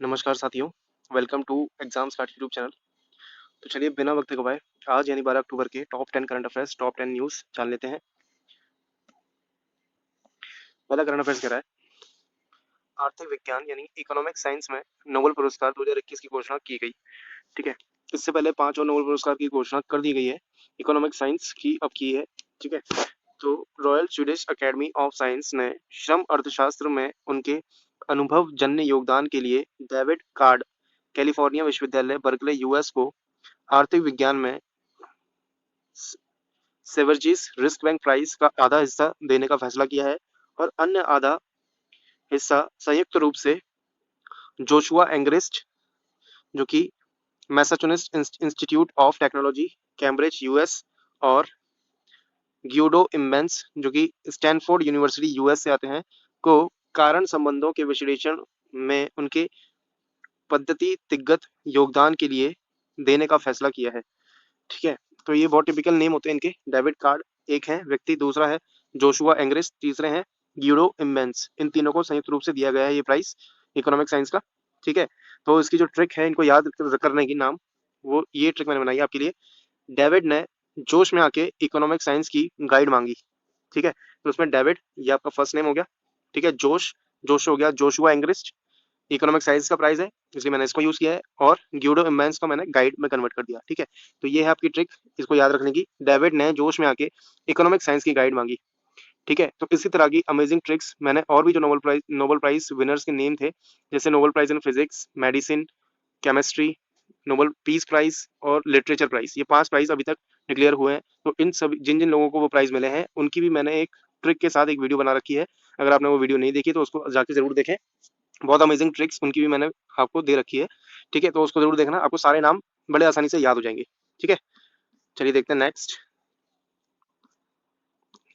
नमस्कार साथियों, welcome to Exam Start YouTube channel. तो चलिए बिना वक्त गवाए आज यानी 12 अक्टूबर के top 10 current affairs, top 10 news जान लेते हैं। पहला करंट अफेयर्स कह रहा है, आर्थिक विज्ञान यानी इकोनॉमिक साइंस में नोबेल पुरस्कार 2021 की घोषणा की गई। ठीक है, इससे पहले 5 और नोबेल पुरस्कार की घोषणा कर दी गई है, इकोनॉमिक साइंस की अब की है। ठीक है, तो royal Swedish academy of science ने श्रम अर्थशास्त्र में उनके अनुभवजन्य योगदान के लिए डेविड कार्ड, कैलिफोर्निया विश्वविद्यालय बर्कले यूएस को आर्थिक विज्ञान में सेवर्जिस रिस्क बैंक प्राइज का आधा हिस्सा देने का फैसला किया है और अन्य आधा हिस्सा संयुक्त रूप से जोशुआ एंग्रिस्ट, जो कि Massachusetts institute of technology Cambridge US, और ग्यूडो इम्बेंस, जो कि स्टैनफोर्ड यूनिवर्सिटी यूएस से आते हैं, को कारण संबंधों के विश्लेषण में उनके पद्धतिगत योगदान के लिए देने का फैसला किया है। ठीक है, तो ये बहुत टिपिकल नेम होते हैं इनके। डेविड कार्ड एक है व्यक्ति, दूसरा है जोशुआ एंग्रिस, तीसरे हैं ग्यूडो इम्बेंस। इन तीनों को संयुक्त रूप से दिया गया है ये प्राइस इकोनॉमिक साइंस का। ठीक है, तो इसकी जो ट्रिक है इनको याद करने की नाम, वो ये ट्रिक मैंने बनाई है आपके लिए। डेविड ने जोश में आके इकोनॉमिक साइंस की गाइड मांगी। ठीक है, तो उसमें डेविड ये आपका फर्स्ट नेम हो गया। ठीक है, जोश, जोश हो गया जोशुआ एंग्रिस्ट, इकोनॉमिक साइंस का प्राइस है इसलिए मैंने इसको यूज किया है, और ग्यूडो इम्बेंस को मैंने गाइड में कन्वर्ट कर दिया। ठीक है, तो ये है आपकी ट्रिक, इसको याद रखने की। डेविड ने जोश में आके इकोनॉमिक साइंस की गाइड मांगी। ठीक है, तो इसी तरह की अमेजिंग ट्रिक्स मैंने और भी जो नोबेल प्राइज विनर्स के नेम थे, जैसे Nobel prize in physics, medicine, chemistry, Nobel peace prize और लिटरेचर प्राइज, ये 5 प्राइज अभी तक डिक्लेयर हुए हैं। तो इन सभी जिन जिन लोगों को वो प्राइज मिले हैं उनकी भी मैंने एक ट्रिक के साथ एक वीडियो बना रखी है। अगर आपने वो वीडियो नहीं देखी तो उसको जाके जरूर देखें, बहुत अमेजिंग ट्रिक्स उनकी भी मैंने आपको दे रखी है। ठीक है, तो उसको जरूर देखना, आपको सारे नाम बड़े आसानी से याद हो जाएंगे। ठीक है, चलिए देखते हैं नेक्स्ट।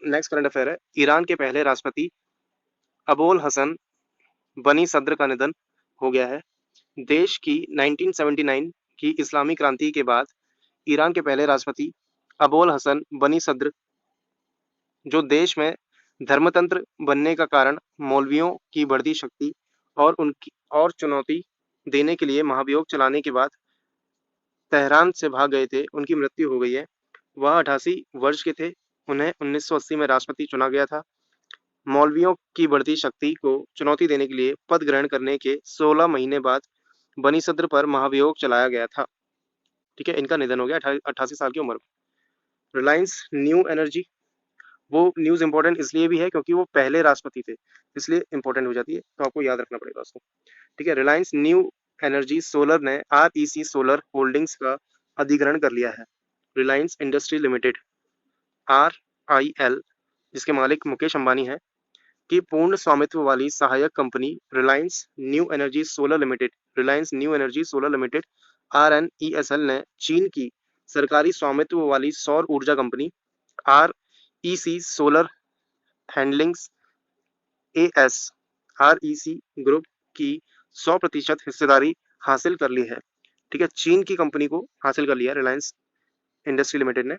नेक्स्ट करंट अफेयर है, ईरान के पहले राष्ट्रपति अबोल हसन बनी सद्र का निधन हो गया है। देश की 1979 की इस्लामी क्रांति के बाद ईरान के पहले राष्ट्रपति अबोल हसन बनी सद्र, जो देश में धर्मतंत्र बनने का कारण मौलवियों की बढ़ती शक्ति और उनकी और चुनौती देने के लिए महाभियोग चलाने के बाद तेहरान से भाग गए थे, उनकी मृत्यु हो गई है। वह 88 वर्ष के थे। उन्हें 1980 में राष्ट्रपति चुना गया था। मौलवियों की बढ़ती शक्ति को चुनौती देने के लिए पद ग्रहण करने के 16 महीने बाद बनी सद्र पर महाभियोग चलाया गया था। ठीक है, इनका निधन हो गया 88 साल की उम्र में। रिलायंस न्यू एनर्जी, वो न्यूज इंपॉर्टेंट इसलिए भी है क्योंकि वो पहले राष्ट्रपति थे, इसलिए इंपॉर्टेंट हो जाती है, तो आपको याद रखना पड़ेगा उसको। ठीक है, रिलायंस न्यू एनर्जी सोलर ने REC सोलर होल्डिंग्स का अधिग्रहण कर लिया है। रिलायंस इंडस्ट्री लिमिटेड RIL, जिसके मालिक मुकेश अंबानी है, की पूर्ण स्वामित्व वाली सहायक company Reliance new energy solar limited RNESL ने चीन की सरकारी स्वामित्व वाली सौर ऊर्जा company REC solar handlings REC group की 100% हिस्सेदारी हासिल कर ली है। ठीक है, चीन की कंपनी को हासिल कर लिया रिलायंस इंडस्ट्री लिमिटेड ने।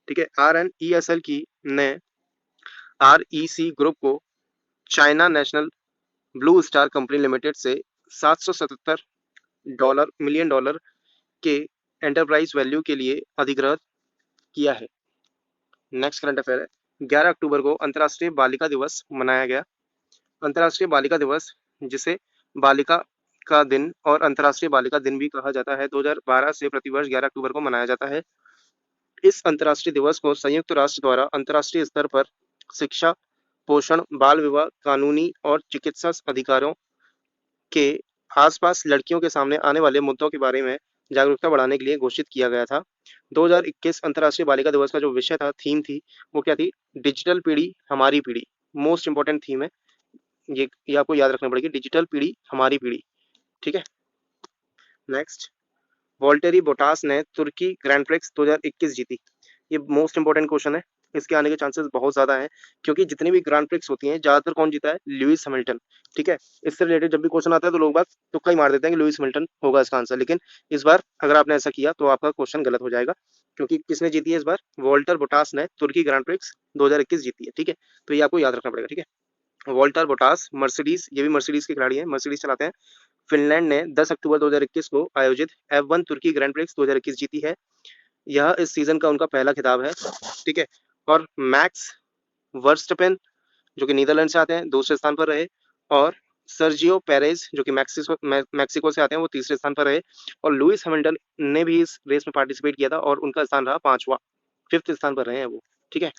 ठीक है, RNESL की ने REC ग्रुप को China national blue star company limited से 777 मिलियन डॉलर के एंटरप्राइज वैल्यू के लिए अधिग्रहित किया है। नेक्स्ट करंट अफेयर है, 11 अक्टूबर को अंतर्राष्ट्रीय बालिका दिवस मनाया गया। अंतर्राष्ट्रीय बालिका दिवस, जिसे बालिका का दिन और अंतर्राष्ट्रीय बालिका दिन भी कहा जाता है, 2012 से प्रतिवर्ष 11 अक्टूबर को मनाया जाता है। इस अंतर्राष्ट्रीय दिवस को संयुक्त राष्ट्र द्वारा अंतर्राष्ट्रीय स्तर पर शिक्षा, पोषण, बाल विवाह, कानूनी और चिकित्सा अधिकारों के आसपास लड़कियों के सामने आने वाले मुद्दों के बारे में जागरूकता बढ़ाने के लिए घोषित किया गया था। 2021 अंतर्राष्ट्रीय बालिका दिवस का जो विषय था, थीम थी, वो क्या थी? डिजिटल पीढ़ी हमारी पीढ़ी। मोस्ट इंपॉर्टेंट थीम है ये आपको याद रखना पड़ेगी, डिजिटल पीढ़ी हमारी पीढ़ी। ठीक है, नेक्स्ट, वॉल्टेरी बोटास ने तुर्की ग्रैंड प्रिक्स 2021 जीती। ये मोस्ट इंपॉर्टेंट क्वेश्चन है, इसके आने के चांसेस बहुत ज्यादा हैं क्योंकि जितनी भी ग्रैंड प्रिक्स होती हैं ज्यादातर कौन जीता है? Lewis Hamilton. ठीक है, इससे रिलेटेड जब भी क्वेश्चन आता है तो लोग बात तुक्का ही मार देते हैं कि लुइस हैमिल्टन होगा इसका आंसर, लेकिन इस बार अगर आपने ऐसा किया तो आपका क्वेश्चन गलत हो जाएगा, क्योंकि किसने जीती है इस बार? वॉल्टर बोटास ने तुर्की ग्रैंड प्रिक्स 2021 जीती है। ठीक है, तो ये आपको याद रखना पड़ेगा। ठीक है, वॉल्टर बोटास मर्सिडीज, ये भी मर्सिडीज के खिलाड़ी हैं, मर्सिडीज चलाते हैं, फिनलैंड ने 10 अक्टूबर 2021 को आयोजित F1 तुर्की ग्रैंड प्रिक्स 2021 जीती है। यह इस सीजन का उनका पहला खिताब है। ठीक है। और मैक्स वर्स्टपेन जो कि नीदरलैंड से आते हैं दूसरे स्थान पर रहे, और सर्जियो पेरेज जो कि मैक्सिको से आते हैं वो तीसरे स्थान पर रहे, और लुइस हैमिल्टन ने भी इस रेस में पार्टिसिपेट किया था और उनका स्थान रहा 5वां, 5th स्थान पर रहे हैं वो। ठीक है।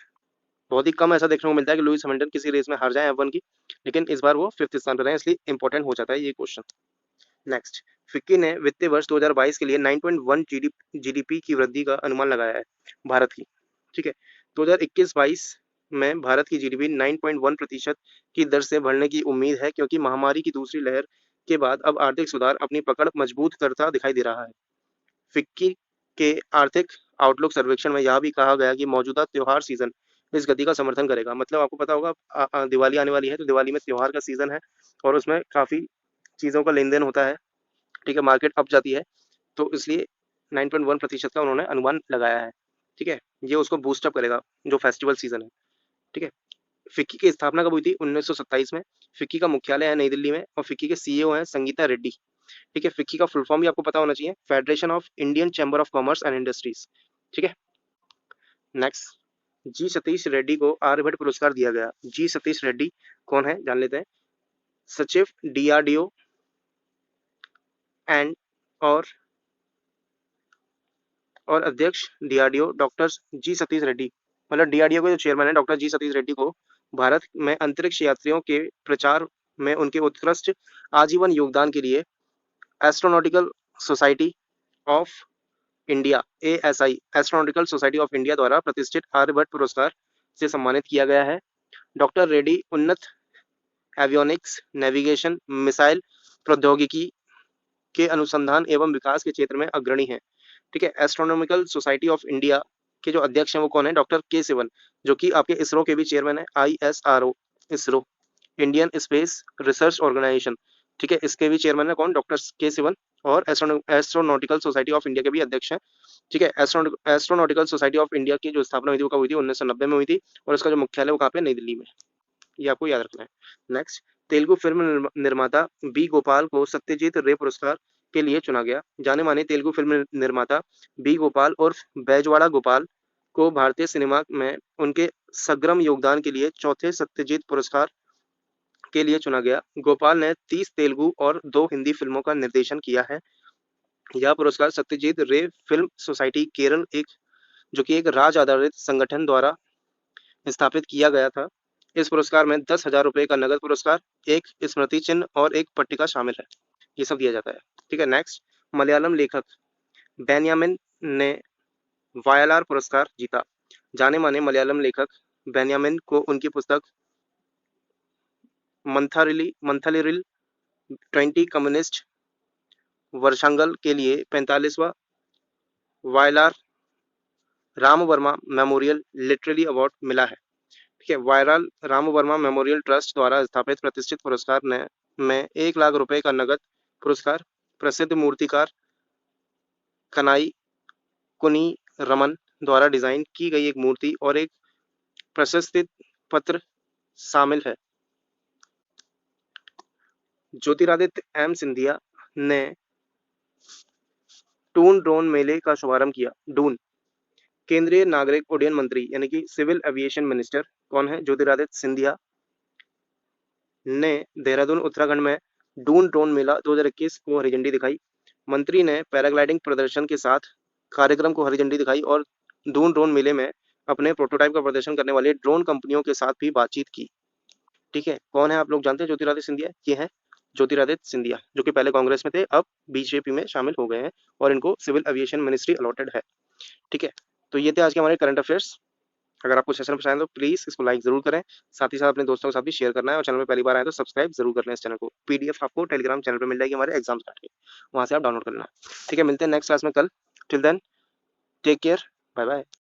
बहुत ही कम ऐसा देखने को मिलता है कि लुइस हैमिल्टन किसी रेस में हार जाए F1 की, लेकिन इस बार वो 5th स्थान पर रहे हैं, इसलिए इंपॉर्टेंट हो जाता है ये क्वेश्चन। नेक्स्ट, फिक्की ने वित्तीय वर्ष 2022 के लिए 9.1 जीडीपी की वृद्धि का अनुमान लगाया है भारत की। ठीक है। 2021-22 में भारत की जीडीपी 9.1% की दर से बढ़ने की उम्मीद है, क्योंकि महामारी की दूसरी लहर के बाद अब आर्थिक सुधार अपनी पकड़ मजबूत करता दिखाई दे रहा है। फिक्की के आर्थिक आउटलुक सर्वेक्षण में यह भी कहा गया कि मौजूदा त्योहार सीजन इस गति का समर्थन करेगा। मतलब आपको पता होगा दिवाली आने वाली है, तो दिवाली में त्योहार का सीजन है और उसमें काफी चीजों का लेन देन होता है। ठीक है। मार्केट अप जाती है, तो इसलिए 9.1% का उन्होंने अनुमान लगाया है। ठीक है। ये उसको बूस्टअप करेगा जो फेस्टिवल सीजन है। ठीक है। फिक्की की स्थापना कब हुई थी? 1927 में। फिक्की का मुख्यालय है नई दिल्ली में और फिक्की के सीईओ हैं संगीता रेड्डी। ठीक है। फिक्की का फुल फॉर्म भी आपको पता होना चाहिए, federation of Indian chamber of commerce and industries. ठीक है। नेक्स्ट, जी सतीश रेड्डी को आर्यभट्ट पुरस्कार दिया गया। जी सतीश रेड्डी कौन है जान लेते हैं। सचिव डीआरडीओ एंड और अध्यक्ष डीआरडीओ डॉक्टर जी सतीश रेड्डी, मतलब डीआरडीओ के जो चेयरमैन है डॉक्टर जी सतीश रेड्डी को भारत में अंतरिक्ष यात्रियों के प्रचार में उनके उत्कृष्ट आजीवन योगदान के लिए astronautical society of India ASI astronautical society of India द्वारा प्रतिष्ठित आर्यभट्ट पुरस्कार से सम्मानित किया गया है। डॉक्टर रेड्डी उन्नत एवियोनिक्स, नेविगेशन, मिसाइल प्रौद्योगिकी के अनुसंधान एवं विकास के क्षेत्र में अग्रणी हैं। ठीक है। एस्ट्रोनॉमिकल सोसाइटी ऑफ इंडिया के जो अध्यक्ष हैं वो कौन है? डॉक्टर के सिवन, जो कि आपके इसरो के भी चेयरमैन है। ISRO, ISRO, Indian Space Research Organisation. ठीक है। इसके भी चेयरमैन है कौन? डॉक्टर के सिवन। और एस्ट्रोनॉटिकल सोसाइटी ऑफ इंडिया के भी अध्यक्ष हैं। ठीक है। एस्ट्रोनॉटिकल सोसाइटी ऑफ इंडिया की जो स्थापना हुई थी वो कब हुई थी? 1990 में हुई थी, और इसका जो मुख्यालय वो कहाँ पे? नई दिल्ली में। ये आपको याद रखना है। नेक्स्ट, तेलुगु फिल्म निर्माता बी गोपाल को सत्यजीत रे पुरस्कार के लिए चुना गया। जाने माने तेलुगु फिल्म निर्माता बी गोपाल और बैजवाड़ा गोपाल को भारतीय सिनेमा में उनके सग्रम योगदान के लिए चौथे सत्यजीत पुरस्कार के लिए चुना गया। गोपाल ने 30 तेलुगु और 2 हिंदी फिल्मों का निर्देशन किया है। यह पुरस्कार सत्यजीत रे फिल्म सोसाइटी केरल जो कि एक राज्य आधारित संगठन द्वारा स्थापित किया गया था। इस पुरस्कार में 10,000 रुपए का नगद पुरस्कार, एक स्मृति चिन्ह और एक पट्टिका शामिल है। ये सब दिया जाता है। ठीक है। नेक्स्ट, मलयालम लेखक बेन्यामिन ने वायलार पुरस्कार जीता। जाने माने मलयालम लेखक बेन्यामिन को उनकी पुस्तक मंथलिरिल 20 कम्युनिस्ट वर्षांगल के लिए 45वां Vayalar Rama Varma memorial literary award मिला है। ठीक है। वायरल राम वर्मा मेमोरियल ट्रस्ट द्वारा स्थापित प्रतिष्ठित पुरस्कार में 1 लाख रुपए का नगद पुरस्कार, प्रसिद्ध मूर्तिकार कनाई कुनी रमन द्वारा डिजाइन की गई एक मूर्ति और एक प्रशस्ति पत्र शामिल है। ज्योतिरादित्य एम सिंधिया ने टून ड्रोन मेले का शुभारंभ किया। डून, केंद्रीय नागरिक उड्डयन मंत्री यानी कि सिविल एविएशन मिनिस्टर कौन है? ज्योतिरादित्य सिंधिया ने देहरादून उत्तराखंड में डून ड्रोन मेला 2021 को हरी झंडी दिखाई। मंत्री ने पैराग्लाइडिंग प्रदर्शन के साथ कार्यक्रम को हरी झंडी दिखाई और दून ड्रोन मेले में अपने प्रोटोटाइप का प्रदर्शन करने वाले ड्रोन कंपनियों के साथ भी बातचीत की। ठीक है। कौन है आप लोग जानते हैं ज्योतिरादित्य सिंधिया? ये है ज्योतिरादित्य सिंधिया, जो कि पहले कांग्रेस में थे, अब बीजेपी में शामिल हो गए हैं और इनको सिविल एविएशन मिनिस्ट्री अलॉटेड है। ठीक है। तो ये थे आज के हमारे करंट अफेयर्स। अगर आपको सेशन पसंद आए तो प्लीज इसको लाइक जरूर करें, साथ ही साथ अपने दोस्तों के साथ भी शेयर करना है, और चैनल में पहली बार आए तो सब्सक्राइब जरूर कर लें इस चैनल को। पीडीएफ आपको टेलीग्राम चैनल पर मिल जाएगी हमारे एग्जाम स्टार्ट के, वहां से आप डाउनलोड कर लेना। ठीक है। मिलते हैं नेक्स्ट क्लास में कल। Till then take care, bye bye.